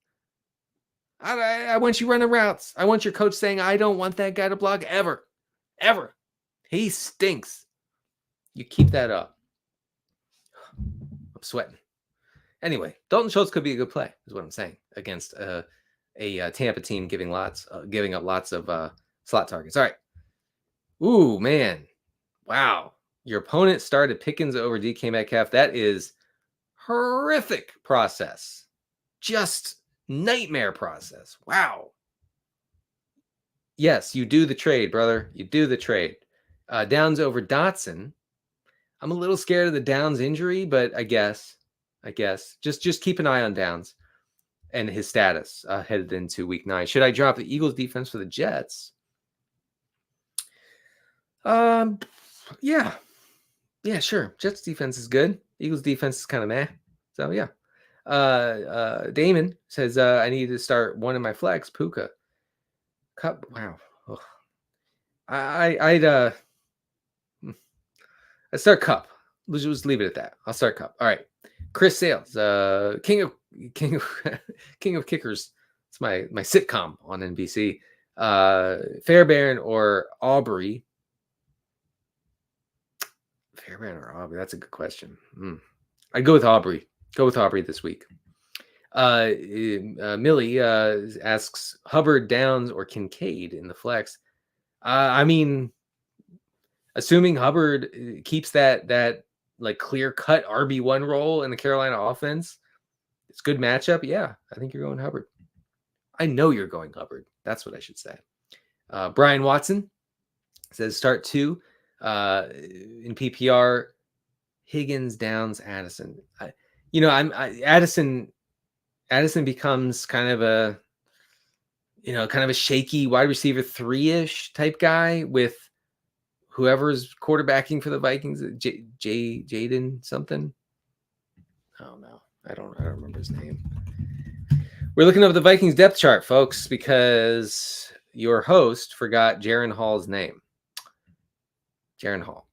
I want you running routes. I want your coach saying, I don't want that guy to block ever. Ever. He stinks. You keep that up. I'm sweating. Anyway, Dalton Schultz could be a good play, is what I'm saying, against a Tampa team giving up lots of slot targets. All right. Ooh, man. Wow. Your opponent started Pickens over DK Metcalf. That is horrific process. Just nightmare process. Wow. Yes, you do the trade, brother. You do the trade. Downs over Dotson. I'm a little scared of the Downs injury, but I guess just keep an eye on Downs and his status headed into week 9. Should I drop the Eagles defense for the Jets? Yeah, sure. Jets defense is good. Eagles defense is kind of meh. So yeah. Damon says I need to start one in my flex. Puka. Cup. Wow. Ugh. I'd start Cup. Let's just leave it at that. I'll start Cup. All right. Chris Sales, king of kickers. It's my sitcom on NBC. Fairbairn or Aubrey? Fairbairn or Aubrey? That's a good question. I'd go with Aubrey. Go with Aubrey this week. Millie asks Hubbard, Downs, or Kincaid in the flex. I mean, assuming Hubbard keeps that like clear-cut RB1 role in the Carolina offense, it's a good matchup. Yeah, I think you're going Hubbard. I know you're going Hubbard. That's what I should say. Brian Watson says start 2 in PPR. Higgins, Downs, Addison. Addison becomes kind of a shaky wide receiver 3-ish type guy with whoever's quarterbacking for the Vikings, Jaden something. Oh no, I don't remember his name. We're looking up the Vikings depth chart, folks, because your host forgot Jaren Hall's name. Jaren Hall.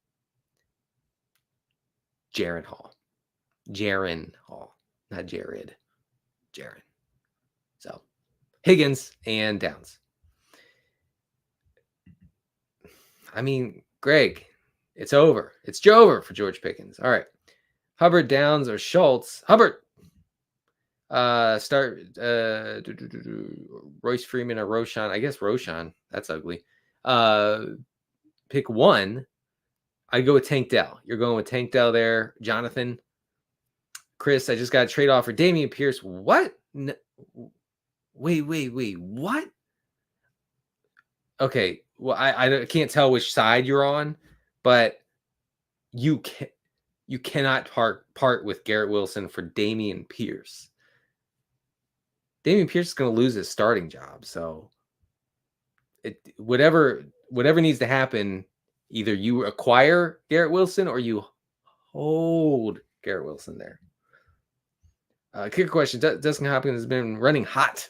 Not Jared. Jaren. So Higgins and Downs. I mean, Greg, it's over. It's over for George Pickens. All right. Hubbard, Downs, or Schultz. Hubbard. Start Royce Freeman or Roshan. I guess Roshan. That's ugly. Pick one. I go with Tank Dell. You're going with Tank Dell there, Jonathan. Cris, I just got a trade offer. Dameon Pierce. What? No. Wait. What? Okay. Well, I can't tell which side you're on, but you cannot part with Garrett Wilson for Dameon Pierce. Dameon Pierce is going to lose his starting job. So whatever needs to happen, either you acquire Garrett Wilson or you hold Garrett Wilson there. Kicker question. Dustin Hopkins has been running hot.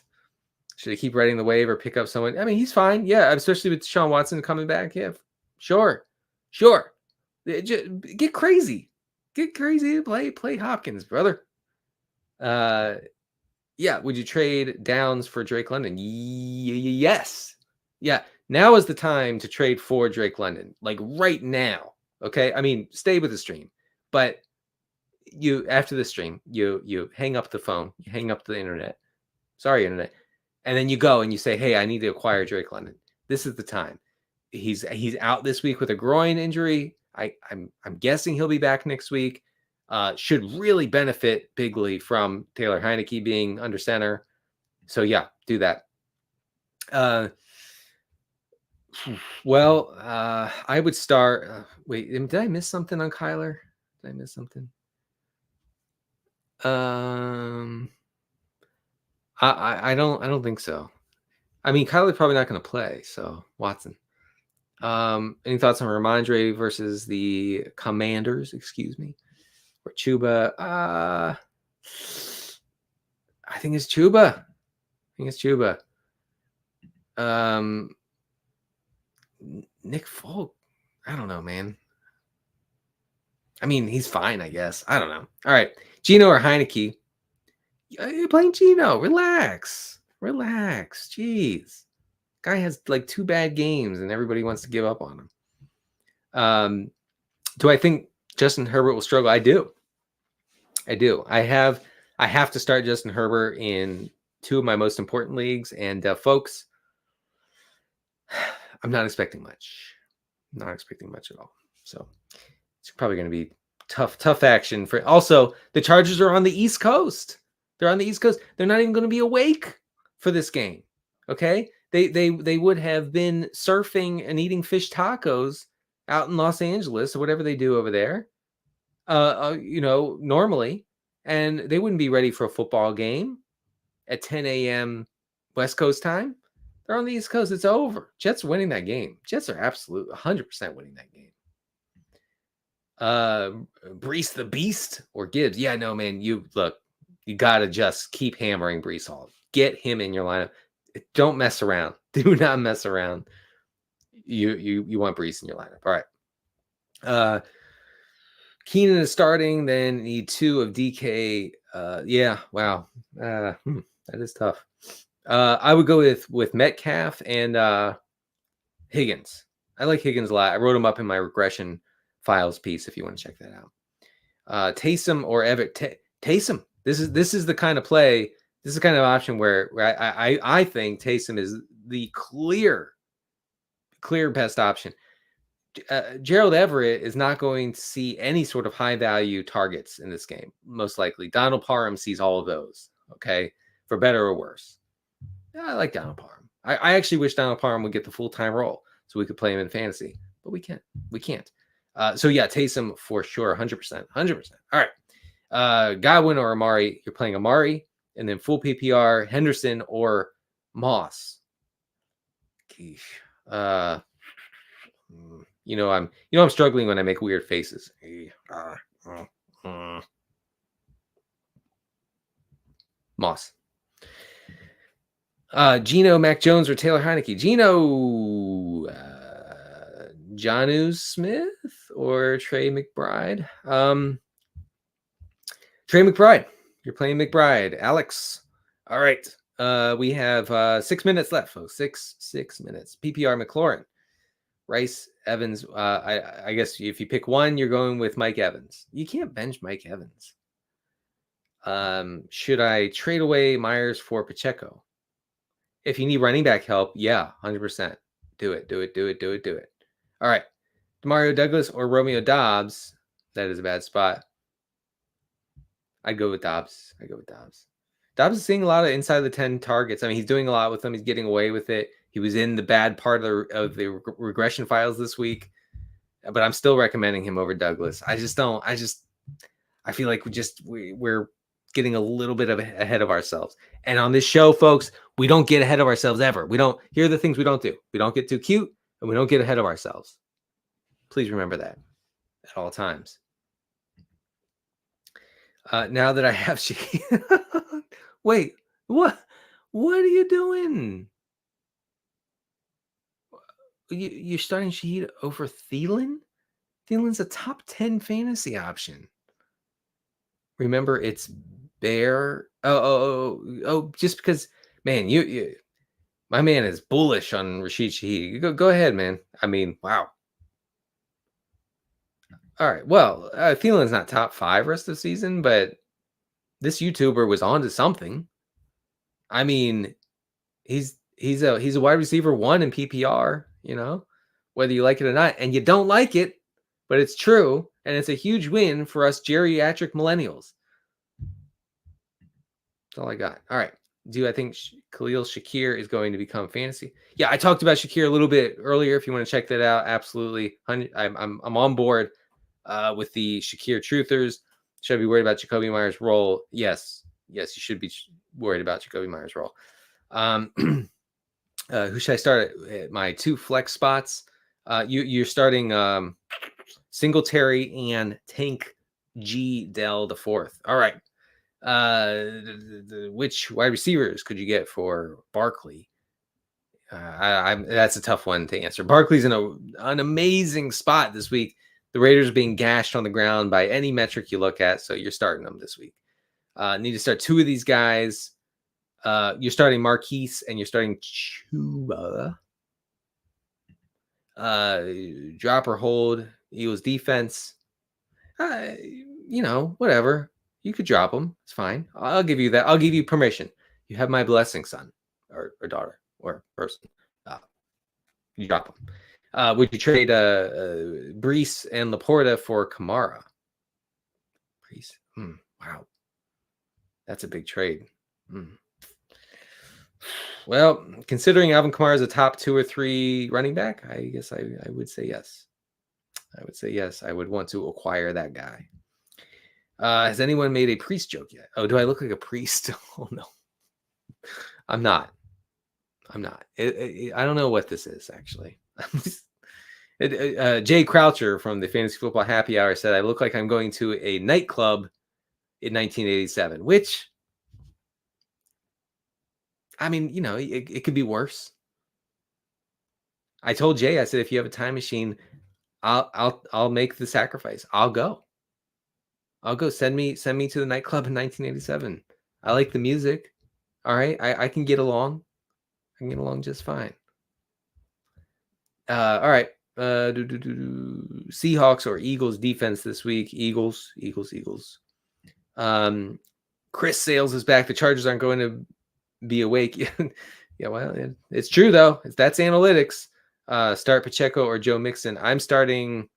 Should he keep riding the wave or pick up someone? I mean, he's fine. Yeah, especially with Deshaun Watson coming back. Yeah, sure. Get crazy. Play Hopkins, brother. Yeah, would you trade Downs for Drake London? Yes. Yeah, now is the time to trade for Drake London. Like right now. Okay? I mean, stay with the stream. But after the stream, you hang up the phone, you hang up the internet. Sorry, internet. And then you go and you say, hey, I need to acquire Drake London. This is the time. He's out this week with a groin injury. I'm guessing he'll be back next week. Should really benefit bigly from Taylor Heineke being under center. So yeah, do that. Well, I would start. Wait, did I miss something on Kyler? Did I miss something? I don't think so. I mean, Kyler's probably not going to play. So Watson. Any thoughts on Ramondre versus the Commanders? Excuse me. Or Chuba? I think it's Chuba. Nick Folk. I don't know, man. I mean, he's fine, I guess. I don't know. All right. Gino or Heineke? You're playing Gino. Relax. Jeez. Guy has like 2 bad games and everybody wants to give up on him. Do I think Justin Herbert will struggle? I do. I have I have to start Justin Herbert in 2 of my most important leagues. And folks, I'm not expecting much. Not expecting much at all. So it's probably going to be tough action for. Also, the Chargers are on the East Coast. They're on the East Coast. They're not even going to be awake for this game. Okay, they would have been surfing and eating fish tacos out in Los Angeles or whatever they do over there. Normally, and they wouldn't be ready for a football game at 10 a.m. West Coast time. They're on the East Coast. It's over. Jets are winning that game. Jets are absolute 100% winning that game. Brees the Beast or Gibbs. Yeah, no, man. You got to just keep hammering Brees Hall. Get him in your lineup. Don't mess around. Do not mess around. You want Brees in your lineup. All right. Keenan is starting. Then need 2 of DK. Yeah. Wow. That is tough. I would go with Metcalf and Higgins. I like Higgins a lot. I wrote him up in my regression files piece if you want to check that out. Taysom or Everett. Taysom. This is the kind of play. This is the kind of option where I think Taysom is the clear best option. Gerald Everett is not going to see any sort of high value targets in this game. Most likely, Donald Parham sees all of those. Okay, for better or worse. I like Donald Parham. I actually wish Donald Parham would get the full-time role so we could play him in fantasy, but we can't. So yeah, Taysom for sure, 100%. All right, Godwin or Amari. You're playing Amari, and then full PPR Henderson or Moss. I'm struggling when I make weird faces. Moss. Geno, Mac Jones, or Taylor Heineke. Geno, Jonnu Smith or Trey McBride. Trey McBride. You're playing McBride. Alex. All right. We have 6 minutes left, folks. Six minutes. PPR McLaurin. Rice, Evans. I guess if you pick one, you're going with Mike Evans. You can't bench Mike Evans. Should I trade away Myers for Pacheco? If you need running back help, yeah, 100%. Do it. All right. Demario Douglas or Romeo Dobbs. That is a bad spot. I'd go with Dobbs. Dobbs is seeing a lot of inside the 10 targets. I mean, he's doing a lot with them. He's getting away with it. He was in the bad part of the regression files this week, but I'm still recommending him over Douglas. I feel like we're getting a little bit ahead of ourselves. And on this show, folks, we don't get ahead of ourselves ever. Here are the things we don't do. We don't get too cute, and we don't get ahead of ourselves. Please remember that at all times. Now that I have wait, what are you doing? You're starting Shaheed over Thielen? Thielen's a top 10 fantasy option. Remember, it's Bear. Oh, just because, man, my man is bullish on Rashid Shaheed. Go ahead, man. I mean, wow. All right. Well, Thielen's not top 5 rest of the season, but this YouTuber was onto something. I mean, he's a wide receiver 1 in PPR, whether you like it or not, and you don't like it, but it's true, and it's a huge win for us geriatric millennials. That's all I got. All right. Do I think Khalil Shakir is going to become fantasy? Yeah, I talked about Shakir a little bit earlier. If you want to check that out, absolutely. I'm on board with the Shakir truthers. Should I be worried about Jacoby Myers' role? Yes, you should be worried about Jacoby Myers' role. Who should I start at my 2 flex spots? You're starting Singletary and Tank G Dell the 4th. All right. Which wide receivers could you get for Barkley? That's a tough one to answer. Barkley's in an amazing spot this week. The Raiders are being gashed on the ground by any metric you look at, so you're starting them this week. Need to start 2 of these guys. You're starting Marquise and you're starting Chuba. Drop or hold Eagles defense. Whatever. You could drop him. It's fine. I'll give you that. I'll give you permission. You have my blessing, son or daughter or person. Uh, you drop him. Would you trade Brees and Laporta for Kamara? Brees. Wow. That's a big trade. Well, considering Alvin Kamara is a top 2 or 3 running back, I guess I would say yes. I would say yes. I would want to acquire that guy. Has anyone made a priest joke yet? Oh, do I look like a priest? Oh, no. I'm not. I don't know what this is, actually. Jay Croucher from the Fantasy Football Happy Hour said, I look like I'm going to a nightclub in 1987, which, I mean, it could be worse. I told Jay, I said, if you have a time machine, I'll make the sacrifice. I'll go. Send me to the nightclub in 1987. I like the music. All right. I can get along. I can get along just fine. All right. Seahawks or Eagles defense this week. Eagles. Cris Sales is back. The Chargers aren't going to be awake. Yeah, well, it's true though. That's analytics. Start Pacheco or Joe Mixon. I'm starting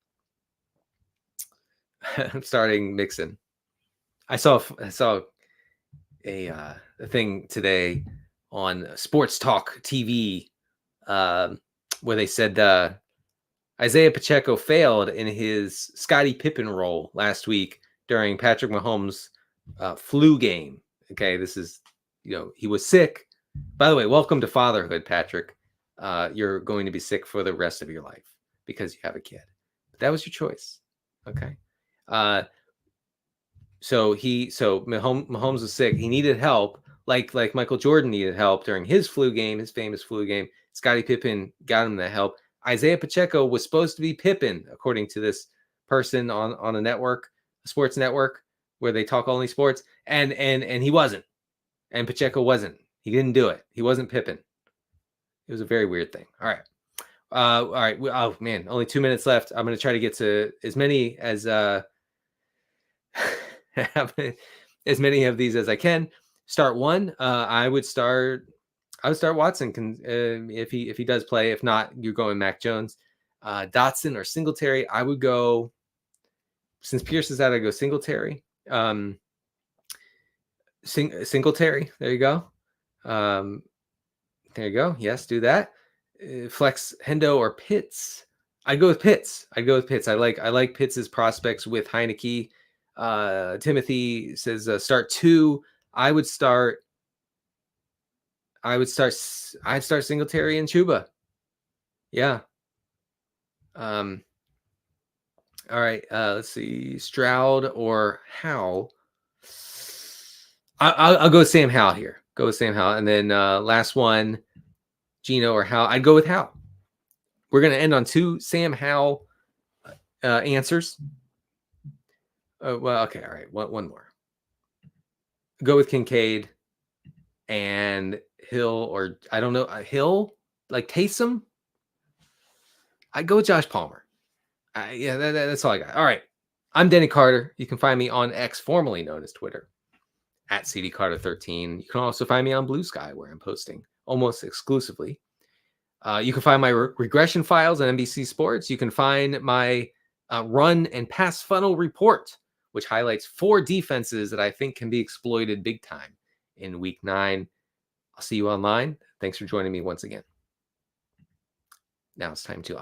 Mixon. I saw a thing today on Sports Talk TV where they said Isaiah Pacheco failed in his Scottie Pippen role last week during Patrick Mahomes' flu game. Okay, this is, he was sick. By the way, welcome to fatherhood, Patrick. You're going to be sick for the rest of your life because you have a kid. But that was your choice. Okay. So Mahomes was sick. He needed help, like Michael Jordan needed help during his famous flu game. Scottie Pippen got him that help. Isaiah Pacheco was supposed to be Pippen, according to this person on a network, a sports network, where they talk only sports, and he wasn't, and Pacheco wasn't. He didn't do it. He wasn't Pippen. It was a very weird thing. All right. All right. Oh man, only 2 minutes left. I'm going to try to get to as many as as many of these as I can. Start one. I would start Watson if he does play. If not, you're going Mac Jones. Dotson or Singletary. I would go, since Pierce is out, I go Singletary. Singletary. There you go. There you go. Yes, do that. Flex Hendo or Pitts. I'd go with Pitts. I like Pitts's prospects with Heineke. Timothy says start 2. I'd start Singletary and Chuba. Yeah. All right. Let's see. Stroud or Howell. I'll go with Sam Howell here. Go with Sam Howell. And then last one, Gino or Howell. I'd go with Howell. We're going to end on 2 Sam Howell answers. Well, okay. All right. One more. Go with Kincaid and Hill, or I don't know, Hill, like Taysom. I'd go with Josh Palmer. Yeah, that's all I got. All right. I'm Denny Carter. You can find me on X, formerly known as Twitter, at CDCarter13. You can also find me on Blue Sky, where I'm posting almost exclusively. You can find my regression files on NBC Sports. You can find my run and pass funnel report, which highlights 4 defenses that I think can be exploited big time in Week 9. I'll see you online. Thanks for joining me once again. Now it's time to